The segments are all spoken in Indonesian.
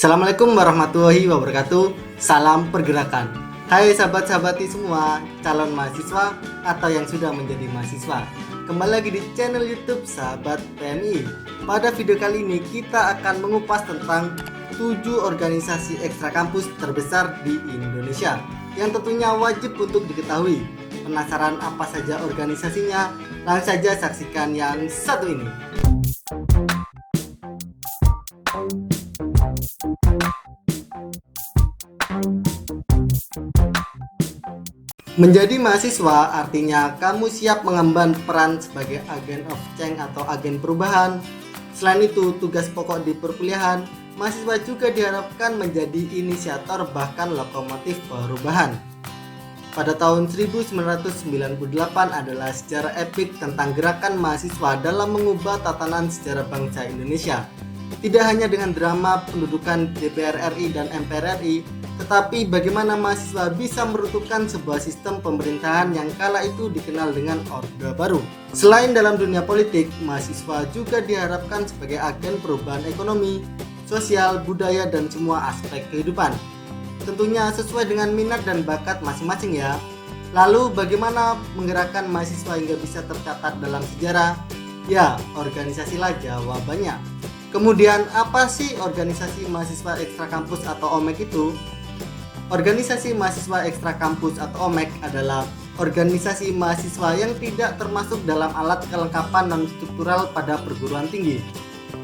Assalamualaikum warahmatullahi wabarakatuh. Salam pergerakan. Hai sahabat-sahabati semua, calon mahasiswa atau yang sudah menjadi mahasiswa. Kembali lagi di channel YouTube Sahabat PMI. Pada video kali ini kita akan mengupas tentang 7 organisasi ekstra kampus terbesar di Indonesia yang tentunya wajib untuk diketahui. Penasaran apa saja organisasinya? Langsung saja saksikan yang satu ini. Menjadi mahasiswa artinya kamu siap mengemban peran sebagai agen of change atau agen perubahan. Selain itu, tugas pokok di perkuliahan, mahasiswa juga diharapkan menjadi inisiator bahkan lokomotif perubahan. Pada tahun 1998 adalah sejarah epik tentang gerakan mahasiswa dalam mengubah tatanan sejarah bangsa Indonesia. Tidak hanya dengan drama pendudukan DPR RI dan MPR RI, tetapi bagaimana mahasiswa bisa meruntuhkan sebuah sistem pemerintahan yang kala itu dikenal dengan Orde Baru. Selain dalam dunia politik, mahasiswa juga diharapkan sebagai agen perubahan ekonomi, sosial, budaya, dan semua aspek kehidupan. Tentunya sesuai dengan minat dan bakat masing-masing ya. Lalu bagaimana menggerakkan mahasiswa hingga bisa tercatat dalam sejarah? Ya, organisasilah jawabannya. Kemudian apa sih organisasi mahasiswa ekstra kampus atau OMEK itu? Organisasi mahasiswa ekstra kampus atau OMEK adalah organisasi mahasiswa yang tidak termasuk dalam alat kelengkapan non-struktural pada perguruan tinggi.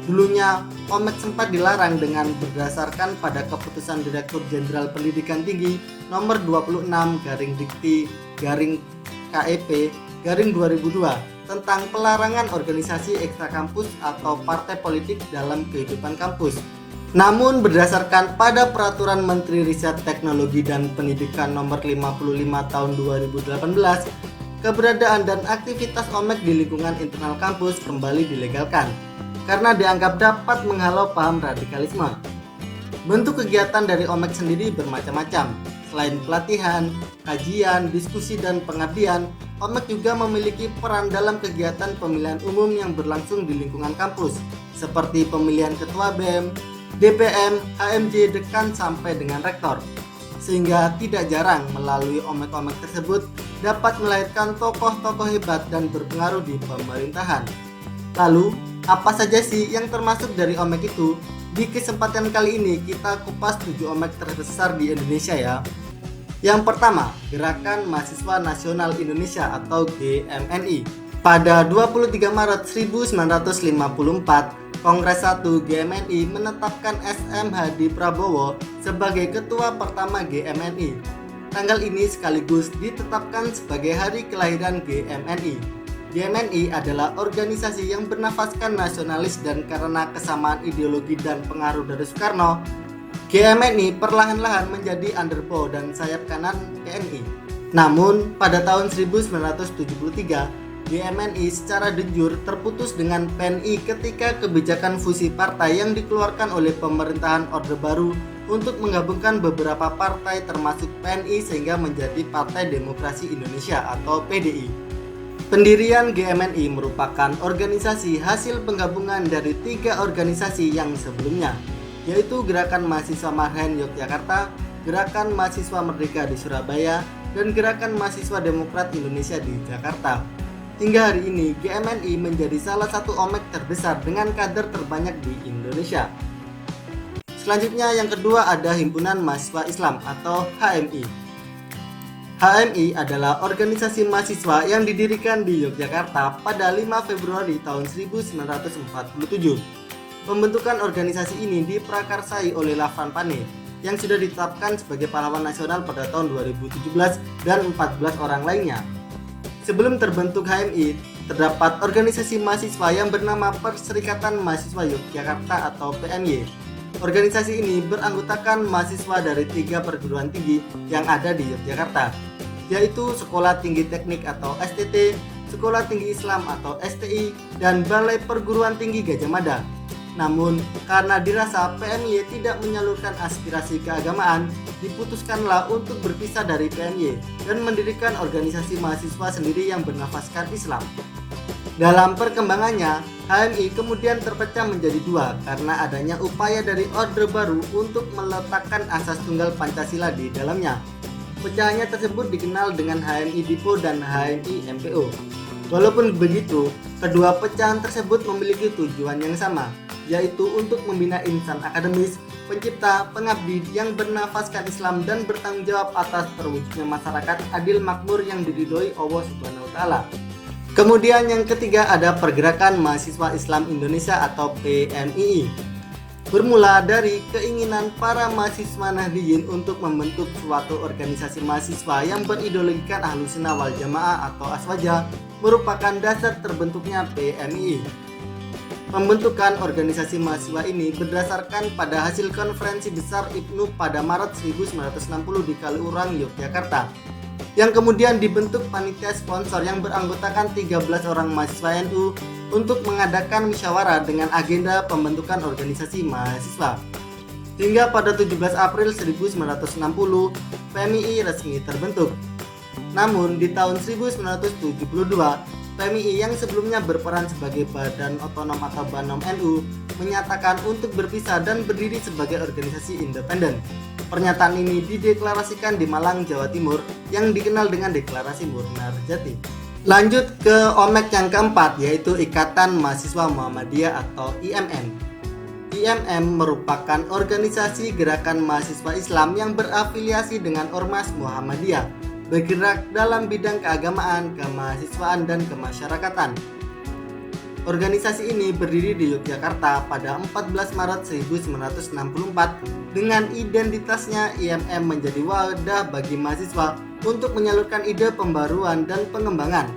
Dulunya, OMEK sempat dilarang dengan berdasarkan pada keputusan Direktur Jenderal Pendidikan Tinggi nomor 26/Dikti/KEP/2002 tentang pelarangan organisasi ekstra kampus atau partai politik dalam kehidupan kampus. Namun berdasarkan pada Peraturan Menteri Riset Teknologi dan Pendidikan Nomor 55 Tahun 2018, keberadaan dan aktivitas OMEK di lingkungan internal kampus kembali dilegalkan karena dianggap dapat menghalau paham radikalisme. Bentuk kegiatan dari OMEK sendiri bermacam-macam. Selain pelatihan, kajian, diskusi, dan pengabdian, OMEK juga memiliki peran dalam kegiatan pemilihan umum yang berlangsung di lingkungan kampus, seperti pemilihan ketua BEM, DPM, HMJ, dekan, sampai dengan rektor. Sehingga tidak jarang melalui OMEK-OMEK tersebut dapat melahirkan tokoh-tokoh hebat dan berpengaruh di pemerintahan. Lalu, apa saja sih yang termasuk dari OMEK itu? Di kesempatan kali ini kita kupas 7 OMEK terbesar di Indonesia ya. Yang pertama, Gerakan Mahasiswa Nasional Indonesia atau GMNI. Pada 23 Maret 1954, Kongres 1 GMNI menetapkan SM Hadi Prabowo sebagai ketua pertama GMNI. Tanggal ini sekaligus ditetapkan sebagai hari kelahiran GMNI. GMNI adalah organisasi yang bernafaskan nasionalis dan karena kesamaan ideologi dan pengaruh dari Soekarno, GMNI perlahan-lahan menjadi underbow dan sayap kanan PNI. Namun, pada tahun 1973, GMNI secara de jure terputus dengan PNI ketika kebijakan fusi partai yang dikeluarkan oleh pemerintahan Orde Baru untuk menggabungkan beberapa partai termasuk PNI sehingga menjadi Partai Demokrasi Indonesia atau PDI. Pendirian GMNI merupakan organisasi hasil penggabungan dari 3 organisasi yang sebelumnya, yaitu Gerakan Mahasiswa Marhen Yogyakarta, Gerakan Mahasiswa Merdeka di Surabaya, dan Gerakan Mahasiswa Demokrat Indonesia di Jakarta. Hingga hari ini, GMNI menjadi salah satu OMEK terbesar dengan kader terbanyak di Indonesia. Selanjutnya yang kedua ada Himpunan Mahasiswa Islam atau HMI. HMI adalah organisasi mahasiswa yang didirikan di Yogyakarta pada 5 Februari tahun 1947. Pembentukan organisasi ini diprakarsai oleh Lafran Pane yang sudah ditetapkan sebagai pahlawan nasional pada tahun 2017 dan 14 orang lainnya. Sebelum terbentuk HMI, terdapat organisasi mahasiswa yang bernama Perserikatan Mahasiswa Yogyakarta atau PMY. Organisasi ini beranggotakan mahasiswa dari 3 perguruan tinggi yang ada di Yogyakarta, yaitu Sekolah Tinggi Teknik atau STT, Sekolah Tinggi Islam atau STI, dan Balai Perguruan Tinggi Gadjah Mada. Namun, karena dirasa PMY tidak menyalurkan aspirasi keagamaan, diputuskanlah untuk berpisah dari PMY dan mendirikan organisasi mahasiswa sendiri yang bernafaskan Islam. Dalam perkembangannya, HMI kemudian terpecah menjadi dua karena adanya upaya dari Orde Baru untuk meletakkan asas tunggal Pancasila di dalamnya. Pecahannya tersebut dikenal dengan HMI Dipo dan HMI MPO. Walaupun begitu, kedua pecahan tersebut memiliki tujuan yang sama, yaitu untuk membina insan akademis, pencipta, pengabdi yang bernafaskan Islam dan bertanggung jawab atas terwujudnya masyarakat adil makmur yang diridhoi Allah Subhanahu wa taala. Kemudian yang ketiga ada Pergerakan Mahasiswa Islam Indonesia atau PMII. Bermula dari keinginan para mahasiswa Nahdliyin untuk membentuk suatu organisasi mahasiswa yang berideologikan Ahlussunnah wal Jamaah atau Aswaja merupakan dasar terbentuknya PMII. Pembentukan organisasi mahasiswa ini berdasarkan pada hasil konferensi besar IPNU pada Maret 1960 di Kaliurang, Yogyakarta, yang kemudian dibentuk panitia sponsor yang beranggotakan 13 orang mahasiswa NU untuk mengadakan musyawarah dengan agenda pembentukan organisasi mahasiswa. Hingga pada 17 April 1960, PMII resmi terbentuk. Namun di tahun 1972, PMII yang sebelumnya berperan sebagai Badan Otonom atau BANOM NU menyatakan untuk berpisah dan berdiri sebagai organisasi independen. Pernyataan ini dideklarasikan di Malang, Jawa Timur yang dikenal dengan Deklarasi Murnarjati. Lanjut ke OMEK yang keempat, yaitu Ikatan Mahasiswa Muhammadiyah atau IMM. IMM merupakan organisasi gerakan mahasiswa Islam yang berafiliasi dengan Ormas Muhammadiyah, bergerak dalam bidang keagamaan, kemahasiswaan, dan kemasyarakatan. Organisasi ini berdiri di Yogyakarta pada 14 Maret 1964 dengan identitasnya IMM menjadi wadah bagi mahasiswa untuk menyalurkan ide pembaruan dan pengembangan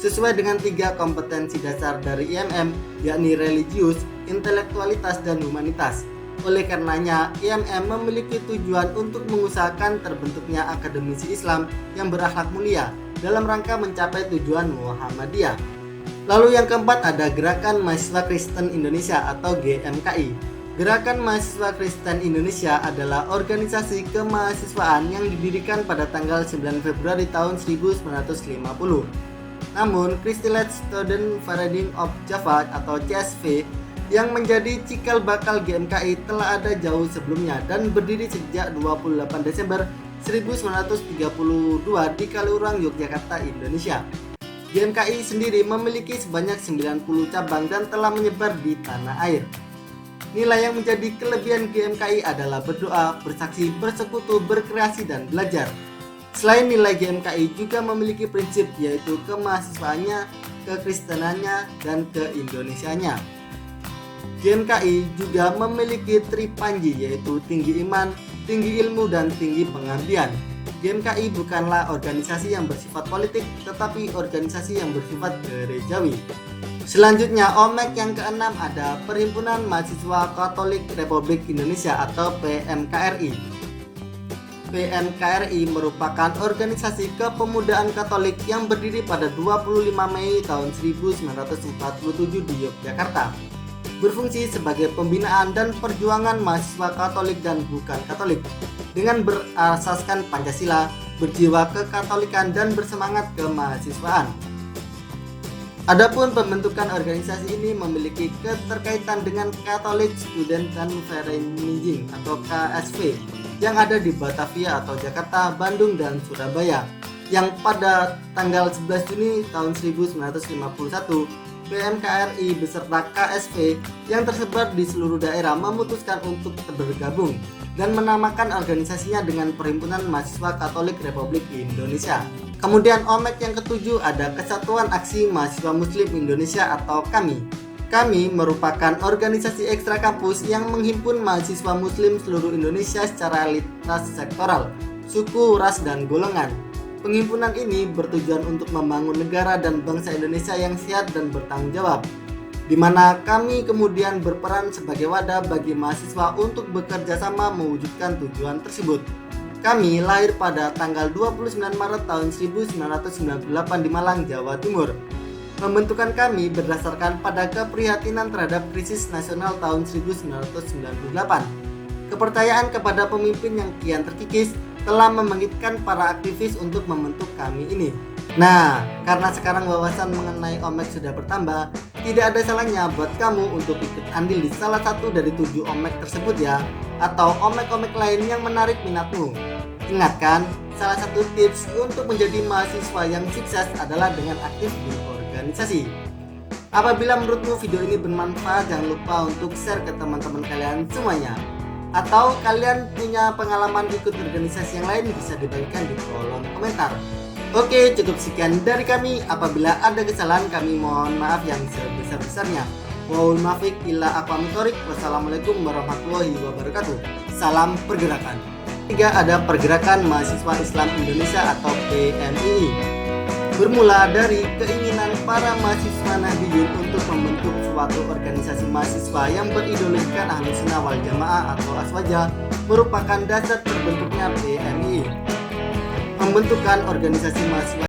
sesuai dengan 3 kompetensi dasar dari IMM, yakni religius, intelektualitas, dan humanitas. Oleh karenanya, IMM memiliki tujuan untuk mengusahakan terbentuknya akademisi Islam yang berakhlak mulia dalam rangka mencapai tujuan Muhammadiyah. Lalu yang keempat ada Gerakan Mahasiswa Kristen Indonesia atau GMKI. Gerakan Mahasiswa Kristen Indonesia adalah organisasi kemahasiswaan yang didirikan pada tanggal 9 Februari tahun 1950. Namun, Christian Student Federation of Java atau CSV yang menjadi cikal bakal GMKI telah ada jauh sebelumnya dan berdiri sejak 28 Desember 1932 di Kaliurang, Yogyakarta, Indonesia. GMKI sendiri memiliki sebanyak 90 cabang dan telah menyebar di tanah air. Nilai yang menjadi kelebihan GMKI adalah berdoa, bersaksi, bersekutu, berkreasi, dan belajar. Selain nilai, GMKI juga memiliki prinsip yaitu kemahasiswaannya, kekristenannya, dan keindonesianya. GMKI juga memiliki tripanji yaitu tinggi iman, tinggi ilmu, dan tinggi pengabdian. GMKI bukanlah organisasi yang bersifat politik, tetapi organisasi yang bersifat gerejawi. Selanjutnya, OMEK yang keenam ada Perhimpunan Mahasiswa Katolik Republik Indonesia atau PMKRI. PMKRI merupakan organisasi kepemudaan Katolik yang berdiri pada 25 Mei tahun 1947 di Yogyakarta. Berfungsi sebagai pembinaan dan perjuangan mahasiswa Katolik dan bukan Katolik dengan berasaskan Pancasila, berjiwa kekatolikan, dan bersemangat kemahasiswaan. Adapun pembentukan organisasi ini memiliki keterkaitan dengan Catholic Student Conference atau KSV yang ada di Batavia atau Jakarta, Bandung, dan Surabaya, yang pada tanggal 11 Juni tahun 1951 PMKRI beserta KSV yang tersebar di seluruh daerah memutuskan untuk bergabung dan menamakan organisasinya dengan Perhimpunan Mahasiswa Katolik Republik Indonesia. Kemudian OMEK yang ketujuh ada Kesatuan Aksi Mahasiswa Muslim Indonesia atau KAMI. KAMI merupakan organisasi ekstra kampus yang menghimpun mahasiswa muslim seluruh Indonesia secara lintas sektoral, suku, ras, dan golongan. Penghimpunan ini bertujuan untuk membangun negara dan bangsa Indonesia yang sehat dan bertanggung jawab, di mana kami kemudian berperan sebagai wadah bagi mahasiswa untuk bekerja sama mewujudkan tujuan tersebut. Kami lahir pada tanggal 29 Maret tahun 1998 di Malang, Jawa Timur. Pembentukan kami berdasarkan pada keprihatinan terhadap krisis nasional tahun 1998. Kepercayaan kepada pemimpin yang kian terkikis telah membangkitkan para aktivis untuk membentuk kami ini. Nah, karena sekarang wawasan mengenai OMEK sudah bertambah, Tidak ada salahnya buat kamu untuk ikut andil di salah satu dari 7 omek tersebut ya, atau omek-omek lain yang menarik minatmu. Ingat kan, salah satu tips untuk menjadi mahasiswa yang sukses adalah dengan aktif di organisasi. Apabila menurutmu video ini bermanfaat, jangan lupa untuk share ke teman-teman kalian semuanya. Atau kalian punya pengalaman ikut organisasi yang lain, bisa dibagikan di kolom komentar. Oke, cukup sekian dari kami. Apabila ada kesalahan, kami mohon maaf yang sebesar-besarnya. Wal muwaffiq ila aqwamit thoriq. Wassalamualaikum warahmatullahi wabarakatuh. Salam pergerakan. 3. Ada Pergerakan Mahasiswa Islam Indonesia atau PMII. Bermula dari keinginan para mahasiswa Nahdliyin untuk membentuk suatu organisasi mahasiswa yang berideologikan Ahlussunnah wal Jamaah atau Aswaja, merupakan dasar terbentuknya PMII. Pembentukan organisasi mahasiswa